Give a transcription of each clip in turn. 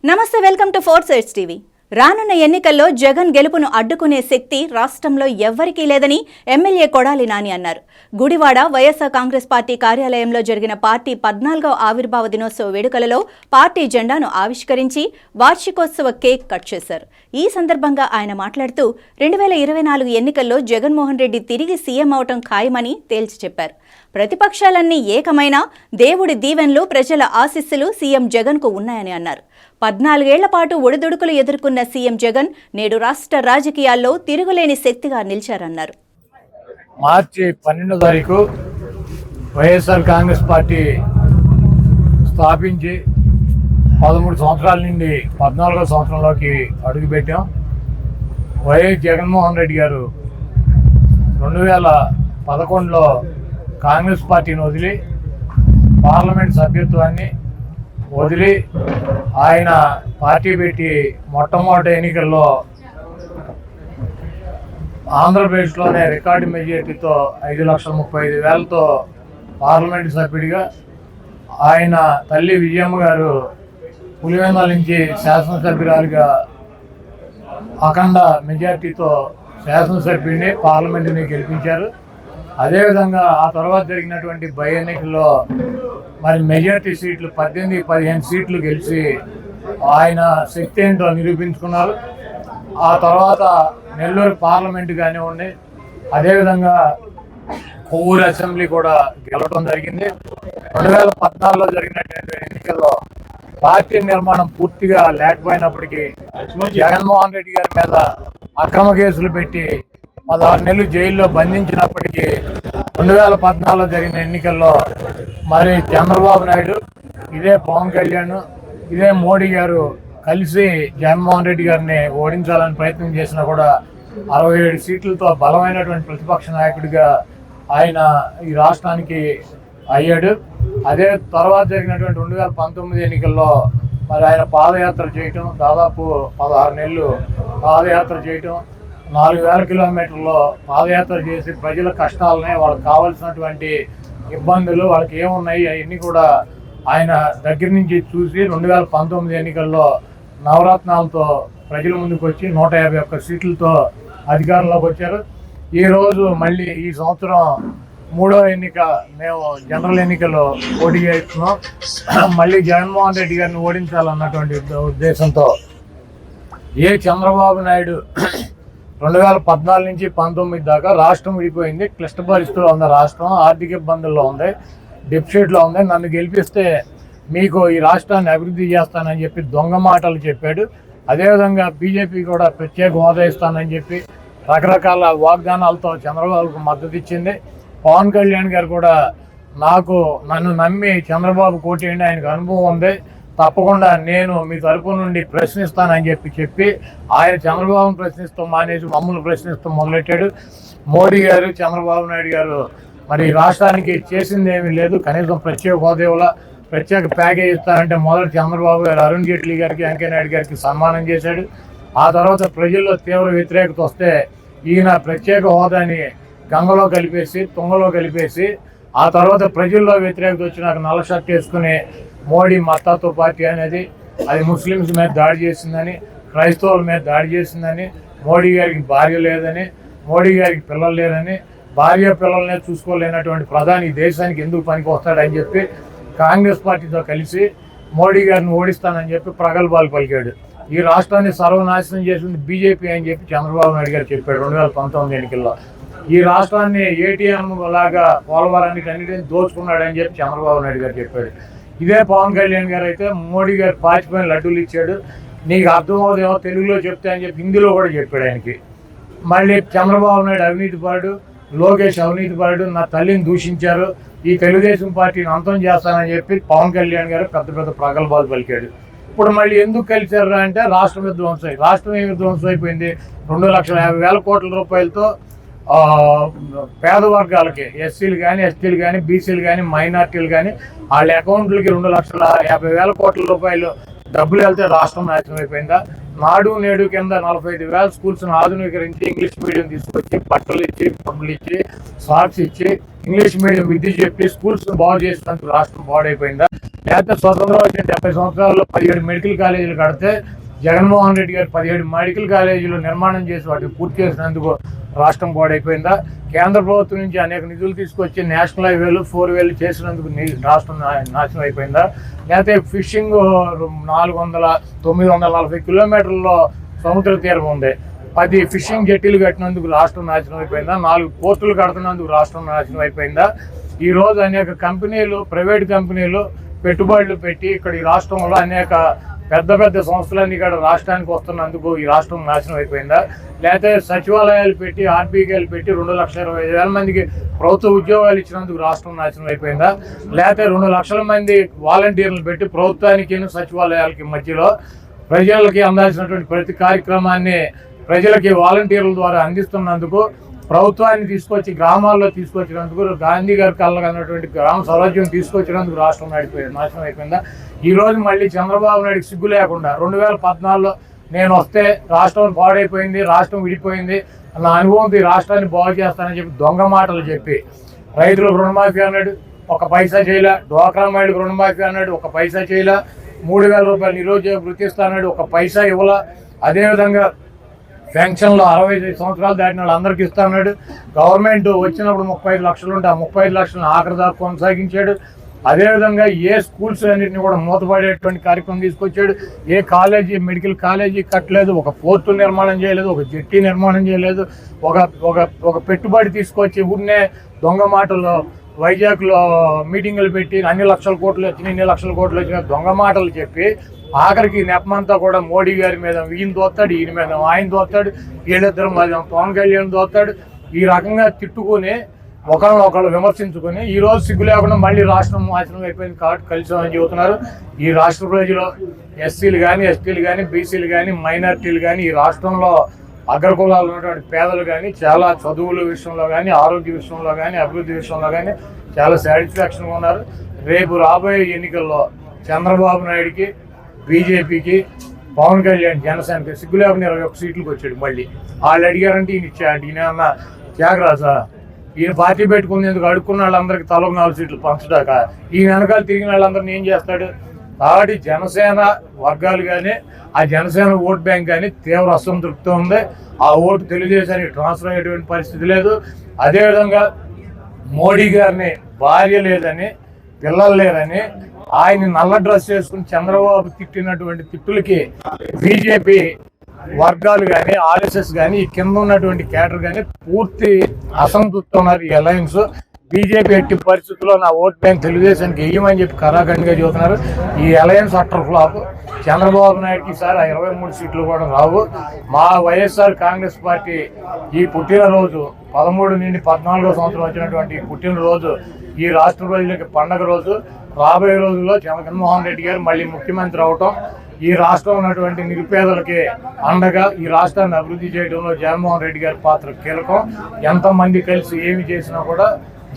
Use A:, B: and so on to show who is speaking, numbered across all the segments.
A: నమస్తే, welcome to four sides TV. రానున్న ఎన్నికల్లో జగన్ గెలుపును అడ్డుకునే శక్తి రాష్ట్రంలో ఎవ్వరికీ లేదని ఎమ్మెల్యే కొడాలి నాని అన్నారు. గుడివాడ వైఎస్ఆర్ కాంగ్రెస్ పార్టీ కార్యాలయంలో జరిగిన పార్టీ 14వ ఆవిర్భావ దినోత్సవ వేడుకలలో పార్టీ జెండాను ఆవిష్కరించి వార్షికోత్సవ కేక్ కట్ చేశారు. ఈ సందర్భంగా ఆయన మాట్లాడుతూ 2024 ఎన్నికల్లో జగన్మోహన్ రెడ్డి తిరిగి సీఎం అవటం ఖాయమని తేల్చి చెప్పారు. ప్రతిపక్షాలన్నీ ఏకమైనా దేవుడి దీవెనలు, ప్రజల ఆశీస్సులు సీఎం జగన్కు ఉన్నాయని అన్నారు. 14 ఏళ్ల పాటు ఒడిదుడుకులు ఎదుర్కొన్న సీఎం జగన్ నేడు రాష్ట్ర రాజకీయాల్లో తిరుగులేని శక్తిగా నిలిచారన్నారు.
B: మార్చి 12వ తారీఖు వైఎస్ఆర్ కాంగ్రెస్ పార్టీ స్థాపించి 13 సంవత్సరాల నుండి 14వ సంవత్సరంలోకి అడుగుపెట్టాం. వైఎస్ జగన్మోహన్ రెడ్డి గారు 2011లో కాంగ్రెస్ పార్టీని వదిలి పార్లమెంట్ సభ్యత్వాన్ని వదిలి ఆయన పార్టీ పెట్టి మొట్టమొదటి ఎన్నికల్లో ఆంధ్రప్రదేశ్లోనే రికార్డు మెజారిటీతో 5,35,000తో పార్లమెంటు సభ్యుడిగా, ఆయన తల్లి విజయమ్మ గారు పులివెందుల నుంచి శాసనసభ్యురాలుగా అఖండ మెజారిటీతో శాసనసభ్యుడిని పార్లమెంటుని గెలిపించారు. అదేవిధంగా ఆ తర్వాత జరిగినటువంటి బై ఎన్నికల్లో మరి మెజారిటీ సీట్లు 18-15 సీట్లు గెలిచి ఆయన శక్తి ఏంటో నిరూపించుకున్నారు. ఆ తర్వాత నెల్లూరు పార్లమెంటు కానివ్వండి, అదేవిధంగా కొవ్వూరు అసెంబ్లీ కూడా గెలవడం జరిగింది. 2014లో జరిగినటువంటి ఎన్నికల్లో పార్టీ నిర్మాణం పూర్తిగా లేకపోయినప్పటికీ జగన్మోహన్ రెడ్డి గారి మీద అక్రమ కేసులు పెట్టి 16 నెలలు జైల్లో బంధించినప్పటికీ 2014లో జరిగిన ఎన్నికల్లో మరి చంద్రబాబు నాయుడు, ఇదే పవన్ కళ్యాణ్, ఇదే మోడీ గారు కలిసి జగన్మోహన్ రెడ్డి గారిని ఓడించాలని ప్రయత్నం చేసినా కూడా 67 సీట్లతో బలమైనటువంటి ప్రతిపక్ష నాయకుడిగా ఆయన ఈ రాష్ట్రానికి అయ్యాడు. అదే తర్వాత జరిగినటువంటి 2019 ఎన్నికల్లో మరి ఆయన పాదయాత్ర చేయటం, దాదాపు 16 నెలలు పాదయాత్ర చేయటం, 4,000 కిలోమీటర్లో పాదయాత్ర చేసి ప్రజల కష్టాలని, వాళ్ళకి కావాల్సినటువంటి ఇబ్బందులు, వాళ్ళకి ఏమున్నాయి అవన్నీ కూడా ఆయన దగ్గర నుంచి చూసి 2019 ఎన్నికల్లో నవరత్నాలతో ప్రజల ముందుకు వచ్చి 151 సీట్లతో అధికారంలోకి వచ్చారు. ఈరోజు మళ్ళీ ఈ సంవత్సరం 3వ ఎన్నిక మేము జనరల్ ఎన్నికల్లో పోటీ చేస్తున్నాం. మళ్ళీ జగన్మోహన్ రెడ్డి గారిని ఓడించాలన్నటువంటి ఉద్దేశంతో చంద్రబాబు నాయుడు 2014 నుంచి 19 దాకా రాష్ట్రం విడిపోయింది. క్లిష్ట పరిస్థితుల్లో ఉంది రాష్ట్రం, ఆర్థిక ఇబ్బందుల్లో ఉంది, డిఫిసిట్లో ఉంది. నన్ను గెలిపిస్తే మీకు ఈ రాష్ట్రాన్ని అభివృద్ధి చేస్తానని చెప్పి దొంగ మాటలు చెప్పాడు. అదేవిధంగా బీజేపీ కూడా ప్రత్యేక హోదా ఇస్తానని చెప్పి రకరకాల వాగ్దానాలతో చంద్రబాబుకు మద్దతు ఇచ్చింది. పవన్ కళ్యాణ్ గారు కూడా నన్ను నమ్మి చంద్రబాబు కోటేయండి, ఆయనకు అనుభవం ఉంది, తప్పకుండా నేను మీ తరపు నుండి ప్రశ్నిస్తానని చెప్పి ఆయన చంద్రబాబును ప్రశ్నిస్తూ మానేసి మమ్మల్ని ప్రశ్నిస్తూ మొదలెట్టాడు. మోడీ గారు, చంద్రబాబు నాయుడు గారు మరి రాష్ట్రానికి చేసింది ఏమీ లేదు, కనీసం ప్రత్యేక హోదా, ప్రత్యేక ప్యాకేజ్ ఇస్తారంటే మొదటి చంద్రబాబు గారు అరుణ్ జైట్లీ గారికి, వెంకయ్య నాయుడు గారికి సన్మానం చేశాడు. ఆ తర్వాత ప్రజల్లో తీవ్ర వ్యతిరేకత వస్తే ఈయన ప్రత్యేక హోదాని గంగలో కలిపేసి, తుంగలో కలిపేసి, ఆ తర్వాత ప్రజల్లో వ్యతిరేకత వచ్చి నాకు నల్ల షర్ట్ వేసుకుని మోడీ మతాతో పార్టీ అనేది అది ముస్లిమ్స్ మీద దాడి చేసిందని, క్రైస్తవుల మీద దాడి చేసిందని, మోడీ గారికి భార్య లేదని, మోడీ గారికి పిల్లలు లేదని, భార్య పిల్లలనే చూసుకోలేనటువంటి ప్రధాని దేశానికి ఎందుకు పనికి వస్తాడని చెప్పి కాంగ్రెస్ పార్టీతో కలిసి మోడీ గారిని ఓడిస్తానని చెప్పి ప్రగల్భాలు పలికాడు. ఈ రాష్ట్రాన్ని సర్వనాశనం చేసింది బీజేపీ అని చెప్పి చంద్రబాబు నాయుడు గారు చెప్పాడు 2019 ఎన్నికల్లో. ఈ రాష్ట్రాన్ని ఏటీఎం లాగా పోలవరాన్నిటిని దోచుకున్నాడని చెప్పి చంద్రబాబు నాయుడు గారు చెప్పాడు. ఇదే పవన్ కళ్యాణ్ గారు అయితే మోడీ గారు పాచిపోయిన లడ్డూలు ఇచ్చాడు, నీకు అర్థమవుదేమో తెలుగులో చెప్తే అని చెప్పి హిందీలో కూడా చెప్పాడు ఆయనకి. మళ్ళీ చంద్రబాబు నాయుడు అవినీతిపరుడు, లోకేష్ అవినీతిపరుడు, నా తల్లిని దూషించారు, ఈ తెలుగుదేశం పార్టీని అంతం చేస్తానని చెప్పి పవన్ కళ్యాణ్ గారు పెద్ద పెద్ద ప్రగల్భాలు పలికాడు. ఇప్పుడు మళ్ళీ ఎందుకు కలిశారు అంటే రాష్ట్రం విధ్వంసం. రాష్ట్రం ఏమి విధ్వంసం అయిపోయింది? 2,50,000 కోట్ల రూపాయలతో పేద వర్గాలకి, ఎస్సీలు కానీ, ఎస్టీలు కానీ, బీసీలు కానీ, మైనార్టీలు కానీ వాళ్ళ అకౌంట్లకి 2,50,000 కోట్ల రూపాయలు డబ్బులు వెళ్తే రాష్ట్రం నాశనం అయిపోయిందా? నాడు నేడు కింద 45,000 స్కూల్స్ను ఆధునీకరించి ఇంగ్లీష్ మీడియం తీసుకొచ్చి బట్టలు ఇచ్చి, పబ్బులు ఇచ్చి, సాక్స్ ఇచ్చి, ఇంగ్లీష్ మీడియం విద్య చెప్పి స్కూల్స్ను బాగు చేసినందుకు రాష్ట్రం పాడైపోయిందా? లేకపోతే స్వతంత్రం వచ్చిన 70 సంవత్సరాల్లో 17 మెడికల్ కాలేజీలు కడితే జగన్మోహన్ రెడ్డి గారు 17 మెడికల్ కాలేజీలు నిర్మాణం చేసి వాటిని పూర్తి చేసినందుకు రాష్ట్రం పాడైపోయిందా? కేంద్ర ప్రభుత్వం నుంచి అనేక నిధులు తీసుకొచ్చి నేషనల్ హైవేలు 4 వేలు చేసినందుకు రాష్ట్రం నాశనం అయిపోయిందా? లేకపోతే ఫిషింగ్ 940 కిలోమీటర్లలో సముద్ర తీరం ఉంది, 10 ఫిషింగ్ జెట్టీలు కట్టినందుకు రాష్ట్రం నాశనం అయిపోయిందా? 4 పోర్టులు కడుతున్నందుకు రాష్ట్రం నాశనం అయిపోయిందా? ఈరోజు అనేక కంపెనీలు, ప్రైవేట్ కంపెనీలు పెట్టుబడులు పెట్టి ఇక్కడ ఈ రాష్ట్రంలో అనేక పెద్ద పెద్ద సంస్థలన్నీ ఇక్కడ రాష్ట్రానికి వస్తున్నందుకు ఈ రాష్ట్రం నాశనం అయిపోయిందా? లేకపోతే సచివాలయాలు పెట్టి, ఆర్బీకేలు పెట్టి 2,25,000 మందికి ప్రభుత్వ ఉద్యోగాలు ఇచ్చినందుకు రాష్ట్రం నాశనం అయిపోయిందా? లేకపోతే 2 లక్షల మంది వాలంటీర్లు పెట్టి ప్రభుత్వానికి సచివాలయాలకి మధ్యలో ప్రజలకి అందాల్సినటువంటి ప్రతి కార్యక్రమాన్ని ప్రజలకి వాలంటీర్ల ద్వారా అందిస్తున్నందుకు, ప్రభుత్వాన్ని తీసుకొచ్చి గ్రామాల్లో తీసుకొచ్చినందుకు, గాంధీ గారి కళ్ళగన్నటువంటి గ్రామ స్వరాజ్యం తీసుకొచ్చినందుకు రాష్ట్రం నాశనం అయిపోయిందా? ఈరోజు మళ్ళీ చంద్రబాబు నాయుడికి సిగ్గు లేకుండా 2014లో నేను వస్తే రాష్ట్రం పాడైపోయింది, రాష్ట్రం విడిపోయింది, నా అనుభవంతో ఈ రాష్ట్రాన్ని బాగు చేస్తానని చెప్పి దొంగ మాటలు చెప్పి రైతులకు రుణమాఫీ అన్నాడు, 1 పైసా చేయలే. డ్వాక్రా మహిళలకు రుణమాఫీ అన్నాడు, 1 పైసా చేయలే. 3,000 రూపాయలు నిరుద్యోగ వృత్తి ఇస్తాడు, 1 పైసా ఇవ్వలా. అదేవిధంగా పెన్షన్లో 65 సంవత్సరాలు దాటిన వాళ్ళు అందరికీ ఇస్తాడు. గవర్నమెంట్ వచ్చినప్పుడు 35 లక్షలు ఉంటే ఆ 35 లక్షలను ఆఖరి దాకా కొనసాగించాడు. అదేవిధంగా ఏ స్కూల్స్ అన్నింటినీ కూడా మూతపడేటువంటి కార్యక్రమం తీసుకొచ్చాడు. ఏ కాలేజీ, మెడికల్ కాలేజీ కట్టలేదు, 1 పోర్టు నిర్మాణం చేయలేదు, 1 జెట్టి నిర్మాణం చేయలేదు, ఒక పెట్టుబడి తీసుకొచ్చి ఊరినే దొంగ మాటలు వైజాగ్లో మీటింగులు పెట్టి అన్ని లక్షల కోట్లు వచ్చినాయి, ఇన్ని లక్షల కోట్లు వచ్చినాయి దొంగ మాటలు చెప్పి ఆఖరికి నెపమంతా కూడా మోడీ గారి మీద ఈయన దోస్తాడు, ఈయన మీద ఆయన దోస్తాడు, వీళ్ళిద్దరు మీద పవన్ కళ్యాణ్ దోస్తాడు. ఈ రకంగా తిట్టుకుని ఒకళ్ళు విమర్శించుకుని ఈరోజు సిగ్గు లేకుండా మళ్ళీ రాష్ట్రం నాశనం అయిపోయింది కాబట్టి కలిసామని చెబుతున్నారు. ఈ రాష్ట్ర ప్రజలు ఎస్సీలు కానీ, ఎస్టీలు కానీ, బీసీలు కానీ, మైనార్టీలు కానీ, ఈ రాష్ట్రంలో అగ్రకులాలు ఉన్నటువంటి పేదలు కానీ చాలా చదువుల విషయంలో కానీ, ఆరోగ్య విషయంలో కానీ, అభివృద్ధి విషయంలో కానీ చాలా సాటిస్ఫాక్షన్గా ఉన్నారు. రేపు రాబోయే ఎన్నికల్లో చంద్రబాబు నాయుడికి, బీజేపీకి, పవన్ కళ్యాణ్ జనసేనకి సిగ్గు లేకుండా 21 సీట్లకు వచ్చాడు. మళ్ళీ వాళ్ళు అడిగారంటే ఈయన ఇచ్చాడు. ఈయన అన్న త్యాగరాజా, ఈయన పార్టీ పెట్టుకునేందుకు అడుక్కున్న వాళ్ళందరికీ తలకు 4 సీట్లు పంచడాక ఈయన వెనకాల తిరిగిన వాళ్ళందరినీ ఏం చేస్తాడు? కాబట్టి జనసేన వర్గాలు కానీ, ఆ జనసేన ఓట్ బ్యాంక్ కానీ తీవ్ర అసంతృప్తి ఉంది. ఆ ఓటు తెలుగుదేశానికి ట్రాన్స్ఫర్ అయ్యేటువంటి పరిస్థితి లేదు. అదేవిధంగా మోడీ గారిని భార్య లేదని, పిల్లలు లేరని, ఆయన నల్ల డ్రెస్ వేసుకుని చంద్రబాబు తిట్టినటువంటి తిట్టులకి బీజేపీ వర్గాలు కానీ, ఆర్ఎస్ఎస్ కానీ, ఈ కింద ఉన్నటువంటి క్యాడర్ కానీ పూర్తి అసంతృప్తి ఉన్నారు. ఈ అలయన్స్ బీజేపీ ఎట్టి పరిస్థితుల్లో నా ఓట్ బ్యాంక్ తెలుగుదేశానికి వేయమని చెప్పి కరాఖండిగా చెబుతున్నారు. ఈ అలయన్స్ అట్టర్ ఫ్లాప్. చంద్రబాబు నాయుడుకి ఈసారి 23 సీట్లు కూడా రావు. మా వైఎస్ఆర్ కాంగ్రెస్ పార్టీ ఈ పుట్టినరోజు 13 నుండి 14వ సంవత్సరం వచ్చినటువంటి పుట్టినరోజు ఈ రాష్ట్ర ప్రజలకి పండగ రోజు. రాబోయే రోజుల్లో జగన్మోహన్ రెడ్డి గారు మళ్ళీ ముఖ్యమంత్రి అవటం, ఈ రాష్ట్రం ఉన్నటువంటి నిరుపేదలకి అండగా ఈ రాష్ట్రాన్ని అభివృద్ధి చేయడంలో జగన్మోహన్ రెడ్డి గారి పాత్ర కీలకం. ఎంతమంది కలిసి ఏమి చేసినా కూడా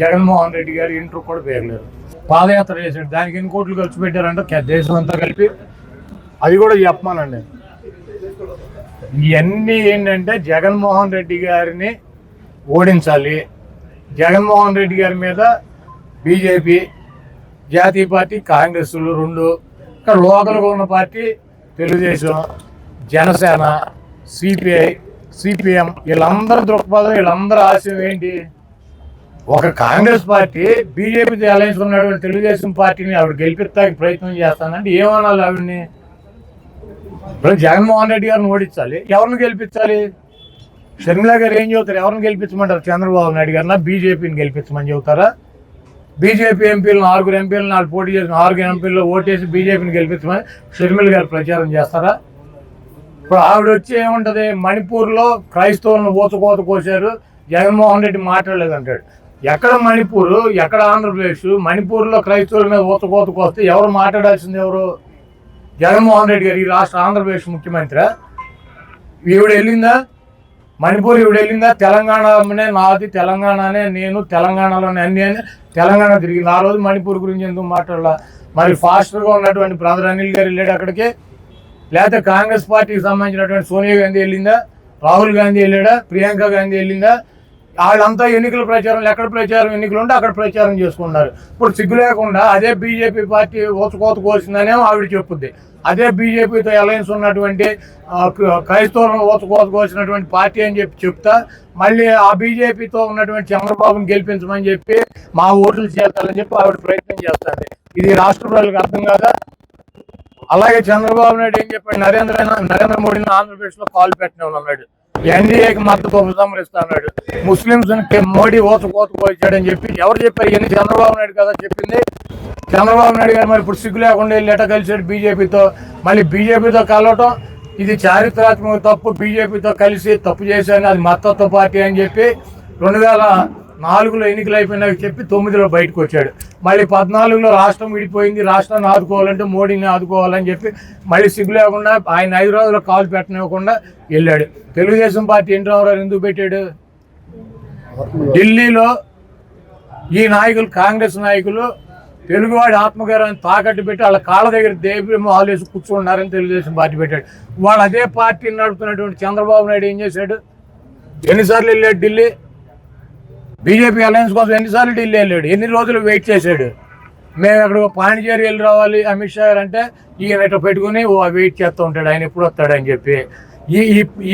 B: జగన్మోహన్ రెడ్డి గారు ఇంటర్ కూడా పేర్లేదు. పాదయాత్ర చేశాడు, దానికి ఎన్ని కోట్లు ఖర్చు పెట్టారంటే దేశం అంతా కలిపి. అది కూడా చెప్పమానండి. ఇవన్నీ ఏంటంటే జగన్మోహన్ రెడ్డి గారిని ఓడించాలి. జగన్మోహన్ రెడ్డి గారి మీద బీజేపీ, జాతీయ పార్టీ కాంగ్రెస్లు 2, ఇక్కడ లోకల్గా ఉన్న party Telugu Desam, Janasena, CPI, CPM, వీళ్ళందరి దృక్పథం, వీళ్ళందరి ఆశయం ఏంటి? ఒక కాంగ్రెస్ పార్టీ బీజేపీతో అలయన్స్ ఉన్నటువంటి తెలుగుదేశం పార్టీని ఆవిడ గెలిపిస్తానికి ప్రయత్నం చేస్తానంటే ఏమనాలి ఆవిడని? ఇప్పుడు జగన్మోహన్ రెడ్డి గారిని ఓడించాలి, ఎవరిని గెలిపించాలి? షర్మిల గారు ఏం చెబుతారు? ఎవరిని గెలిపించమంటారు? చంద్రబాబు నాయుడు గారినా బీజేపీని గెలిపించమని చెబుతారా? బీజేపీ ఎంపీలను 6 ఎంపీలను వాళ్ళు పోటీ చేసిన 6 ఎంపీల్లో ఓటేసి బీజేపీని గెలిపించమని షర్మిల గారు ప్రచారం చేస్తారా? ఇప్పుడు ఆవిడ వచ్చి ఏముంటుంది? మణిపూర్లో క్రైస్తవులను ఊచకోత కోసారు, జగన్మోహన్ రెడ్డి మాట్లాడలేదంటాడు. ఎక్కడ మణిపూర్, ఎక్కడ ఆంధ్రప్రదేశ్? మణిపూర్లో క్రైస్తవుల మీద ఊచకోత కోస్తే ఎవరు మాట్లాడాల్సింది? ఎవరు? జగన్మోహన్ రెడ్డి గారు ఈ రాష్ట్ర ఆంధ్రప్రదేశ్ ముఖ్యమంత్రి. ఈవిడ వెళ్ళిందా మణిపూర్? ఈవిడ వెళ్ళిందా? తెలంగాణనే నాది, తెలంగాణనే నేను, తెలంగాణలోనే అన్ని అని తెలంగాణ తిరిగింది. ఆ రోజు మణిపూర్ గురించి ఎందుకు మాట్లాడాల? మరి ఫాస్టర్గా ఉన్నటువంటి బ్రదర్ అనిల్ గారు వెళ్ళాడు అక్కడికి. లేకపోతే కాంగ్రెస్ పార్టీకి సంబంధించినటువంటి సోనియా గాంధీ వెళ్ళిందా? రాహుల్ గాంధీ వెళ్ళాడా? ప్రియాంక గాంధీ వెళ్ళిందా? వాళ్ళంతా ఎన్నికల ప్రచారం, ఎక్కడ ప్రచారం ఎన్నికలు ఉంటే అక్కడ ప్రచారం చేసుకున్నారు. ఇప్పుడు సిగ్గు లేకుండా అదే బీజేపీ పార్టీ ఊచకోత కోసిందనేమో ఆవిడ చెప్పుద్ది. అదే బీజేపీతో అలయన్స్ ఉన్నటువంటి క్రైస్తవులను ఊచకోత కోసినటువంటి పార్టీ అని చెప్తా మళ్ళీ ఆ బీజేపీతో ఉన్నటువంటి చంద్రబాబుని గెలిపించమని చెప్పి మా ఓట్లు చేస్తారని చెప్పి ఆవిడ ప్రయత్నం చేస్తుంది. ఇది రాష్ట్ర ప్రజలకు అర్థం కాదా? అలాగే చంద్రబాబు నాయుడు ఏం చెప్పాడు, నరేంద్ర మోడీని ఆంధ్రప్రదేశ్లో కాల్ పెట్టినాడు, ఎన్డీఏకి మద్దతు ఉపసంహరిస్తున్నాడు, ముస్లింస్ మోడీ ఊచకోత కోసాడని చెప్పి ఎవరు చెప్పారు? ఇవన్నీ చంద్రబాబు నాయుడు కదా చెప్పింది. చంద్రబాబు నాయుడు గారు మరి ఇప్పుడు సిగ్గు లేకుండా వెళ్ళి ఎట కలిసాడు బీజేపీతో. మళ్ళీ బీజేపీతో కలవటం ఇది చారిత్రాత్మక తప్పు. బీజేపీతో కలిసి తప్పు చేశాను, అది మద్దతు పార్టీ అని చెప్పి 2004లో ఎన్నికలు అయిపోయినాక చెప్పి 9లో బయటకు వచ్చాడు. మళ్ళీ 14లో రాష్ట్రం విడిపోయింది, రాష్ట్రాన్ని ఆదుకోవాలంటే మోడీని ఆదుకోవాలని చెప్పి మళ్ళీ సిగ్గు లేకుండా ఆయన హైదరాబాద్లో కాల్ పెట్టనివ్వకుండా వెళ్ళాడు. తెలుగుదేశం పార్టీ ఎన్టీ రామారావు ఎందుకు పెట్టాడు? ఢిల్లీలో ఈ నాయకులు, కాంగ్రెస్ నాయకులు తెలుగువాడి ఆత్మగౌరవాన్ని తాకట్టు పెట్టి వాళ్ళ కాళ్ళ దగ్గర దేవ్యమో ఆలేసి కూర్చున్నారని తెలుగుదేశం పార్టీ పెట్టాడు. వాళ్ళు అదే పార్టీని నడుపుతున్నటువంటి చంద్రబాబు నాయుడు ఏం చేశాడు? ఎన్నిసార్లు వెళ్ళాడు ఢిల్లీ? బీజేపీ అలయన్స్ కోసం ఎన్నిసార్లు ఢిల్లీ వెళ్ళాడు? ఎన్ని రోజులు వెయిట్ చేశాడు? మేము అక్కడ పాండిచేరి వెళ్ళి రావాలి అమిత్ షా గారు అంటే ఈయన ఇట్లా పెట్టుకుని వెయిట్ చేస్తూ ఉంటాడు, ఆయన ఎప్పుడు వస్తాడని చెప్పి.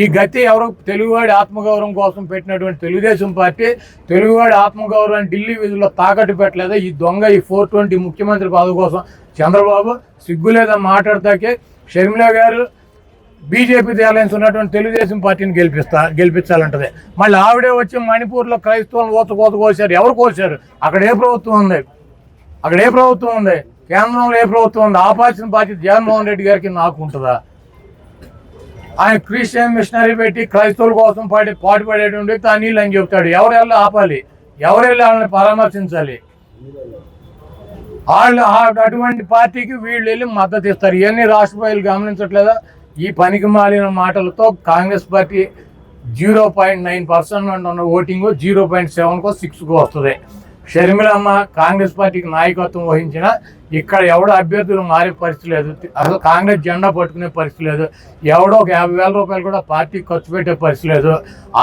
B: ఈ గతి ఎవరు? తెలుగువాడి ఆత్మగౌరవం కోసం పెట్టినటువంటి తెలుగుదేశం పార్టీ తెలుగువాడి ఆత్మగౌరవాన్ని ఢిల్లీ వీధుల్లో తాకట్టు పెట్టలేదా? ఈ దొంగ, ఈ 420 ముఖ్యమంత్రి పదవి కోసం చంద్రబాబు సిగ్గు లేదా మాట్లాడతాకే. షర్మిల గారు బీజేపీ అలయన్స్ ఉన్నటువంటి తెలుగుదేశం పార్టీని గెలిపించాలంటది. మళ్ళీ ఆవిడే వచ్చి మణిపూర్లో క్రైస్తవులను ఊచకోత కోసారు. ఎవరు కోసారు? అక్కడ ఏ ప్రభుత్వం ఉంది? కేంద్రంలో ఏ ప్రభుత్వం ఉంది? ఆపాల్సిన బాధ్యత జగన్మోహన్ రెడ్డి గారికి నాకు ఉంటుందా? ఆయన క్రిస్టియన్ మిషనరీ పెట్టి క్రైస్తవుల కోసం పాటుపడేటువంటి వ్యక్తి అనిల్ అని చెప్తాడు. ఎవరు వెళ్ళి ఆపాలి? ఎవరు వెళ్ళి వాళ్ళని పరామర్శించాలి? వాళ్ళు అటువంటి పార్టీకి వీళ్ళు వెళ్ళి మద్దతు ఇస్తారు. ఇవన్నీ రాష్ట్ర ప్రజలు గమనించట్లేదా? ఈ పనికి మాలిన మాటలతో కాంగ్రెస్ పార్టీ 0.9% ఉన్న ఓటింగ్ 0.7కో 6కో వస్తుంది. షర్మిలమ్మ కాంగ్రెస్ పార్టీకి నాయకత్వం వహించిన ఇక్కడ ఎవడో అభ్యర్థులు మారే పరిస్థితి లేదు. అసలు కాంగ్రెస్ జెండా పట్టుకునే పరిస్థితి లేదు. ఎవడో ఒక 50,000 రూపాయలు కూడా పార్టీ ఖర్చు పెట్టే పరిస్థితి లేదు.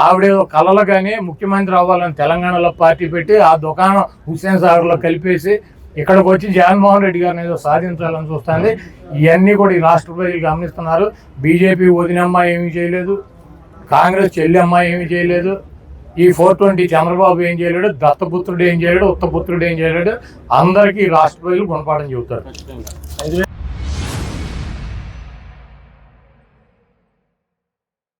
B: ఆవిడేదో కళలు కానీ ముఖ్యమంత్రి అవ్వాలని తెలంగాణలో పార్టీ పెట్టి ఆ దుకాణం హుస్సేన్ సాగర్లో కలిపేసి ఇక్కడికి వచ్చి జగన్మోహన్ రెడ్డి గారిని ఏదో సాధించాలని చూస్తుంది. ఇవన్నీ కూడా ఈ రాష్ట్ర ప్రజలు గమనిస్తున్నారు. బీజేపీ వదినమ్మ ఏమీ చేయలేదు, కాంగ్రెస్ చెల్లి అమ్మ ఏమీ చేయలేదు, ఈ 420 చంద్రబాబు ఏం చేయలేడు, దత్తపుత్రుడు ఏం చేయలేడు, ఉత్తపుత్రుడు ఏం చేయలేడు. అందరికీ రాష్ట్ర ప్రజలు గుణపాఠం చెబుతారు.